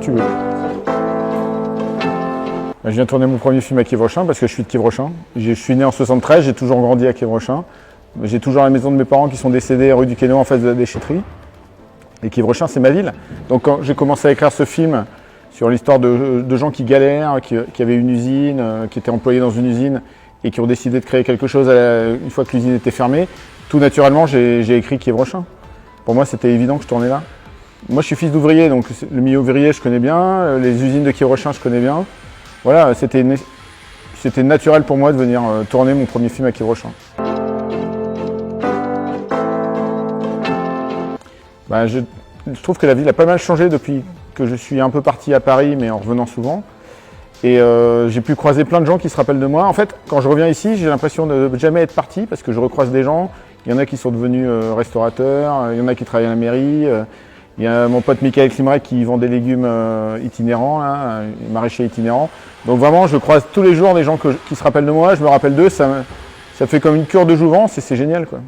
tu veux. Je viens tourner mon premier film à Quievrechin parce que je suis de Quievrechin. Je suis né en 73, j'ai toujours grandi à Quievrechin. J'ai toujours la maison de mes parents qui sont décédés rue du Quénot en face de la déchetterie. Et Quievrechin, c'est ma ville. Donc quand j'ai commencé à écrire ce film sur l'histoire de gens qui galèrent, qui avaient une usine, qui étaient employés dans une usine et qui ont décidé de créer quelque chose une fois que l'usine était fermée, tout naturellement, j'ai écrit Quievrechin. Pour moi, c'était évident que je tournais là. Moi, je suis fils d'ouvrier, donc le milieu ouvrier, je connais bien. Les usines de Quievrechin, je connais bien. Voilà, c'était naturel pour moi de venir tourner mon premier film à Quievrechin. Je trouve que la ville a pas mal changé depuis que je suis un peu parti à Paris, mais en revenant souvent. Et j'ai pu croiser plein de gens qui se rappellent de moi. En fait, quand je reviens ici, j'ai l'impression de ne jamais être parti parce que je recroise des gens. Il y en a qui sont devenus restaurateurs, il y en a qui travaillent à la mairie. Il y a mon pote Michael Klimrek qui vend des légumes itinérants, là, maraîcher itinérant. Donc vraiment, je croise tous les jours des gens qui se rappellent de moi, je me rappelle d'eux, ça fait comme une cure de jouvence et c'est génial, quoi.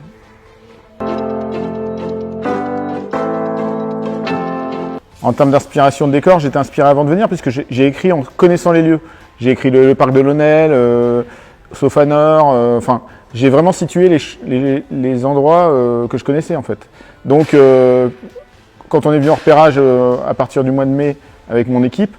En termes d'inspiration de décor, j'étais inspiré avant de venir puisque j'ai écrit en connaissant les lieux. J'ai écrit le parc de Launel, Sofanor, enfin, j'ai vraiment situé les endroits que je connaissais en fait. Donc, quand on est venu en repérage à partir du mois de mai avec mon équipe,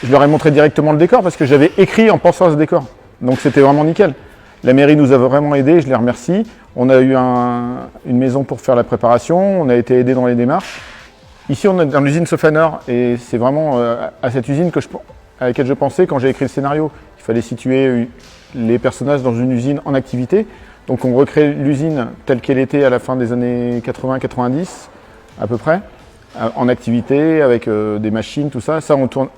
je leur ai montré directement le décor parce que j'avais écrit en pensant à ce décor. Donc c'était vraiment nickel. La mairie nous a vraiment aidés, je les remercie. On a eu une maison pour faire la préparation, on a été aidés dans les démarches. Ici on est dans l'usine Sofanor et c'est vraiment à cette usine à laquelle je pensais quand j'ai écrit le scénario. Il fallait situer les personnages dans une usine en activité. Donc on recrée l'usine telle qu'elle était à la fin des années 80-90 à peu près. En activité, avec des machines, tout ça. Ça, on tourne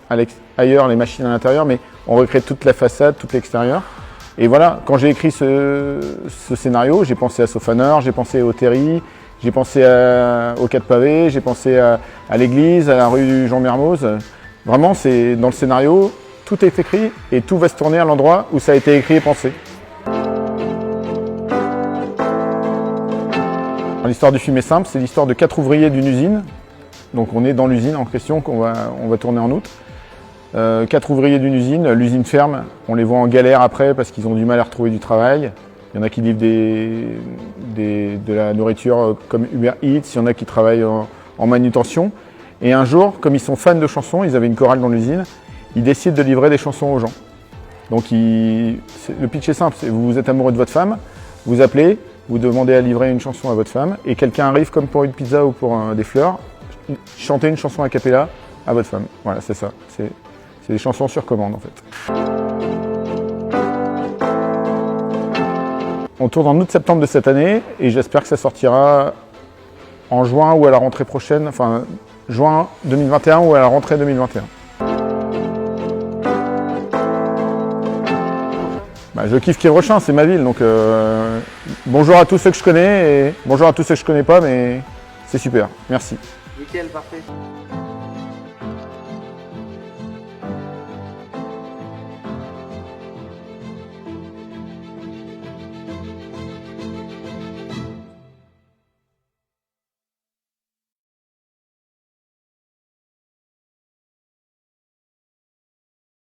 ailleurs les machines à l'intérieur, mais on recrée toute la façade, tout l'extérieur. Et voilà, quand j'ai écrit ce scénario, j'ai pensé à Sofanor, j'ai pensé au Terry, j'ai pensé au 4 pavés, j'ai pensé à l'église, à la rue Jean Mermoz. Vraiment, c'est dans le scénario, tout est écrit et tout va se tourner à l'endroit où ça a été écrit et pensé. L'histoire du film est simple, c'est l'histoire de 4 ouvriers d'une usine. Donc on est dans l'usine en question qu'on va tourner en août. 4 ouvriers d'une usine, l'usine ferme, on les voit en galère après parce qu'ils ont du mal à retrouver du travail. Il y en a qui livrent de la nourriture comme Uber Eats, il y en a qui travaillent en manutention. Et un jour, comme ils sont fans de chansons, ils avaient une chorale dans l'usine, ils décident de livrer des chansons aux gens. Donc le pitch est simple, vous êtes amoureux de votre femme, vous appelez, vous demandez à livrer une chanson à votre femme et quelqu'un arrive comme pour une pizza ou pour des fleurs, chanter une chanson a cappella à votre femme. Voilà, c'est ça. C'est des chansons sur commande en fait. On tourne en août-septembre de cette année et j'espère que ça sortira en juin ou à la rentrée prochaine, enfin juin 2021 ou à la rentrée 2021. Je kiffe Quievrechin, c'est ma ville, donc bonjour à tous ceux que je connais et bonjour à tous ceux que je connais pas, mais c'est super. Merci. Nickel, parfait.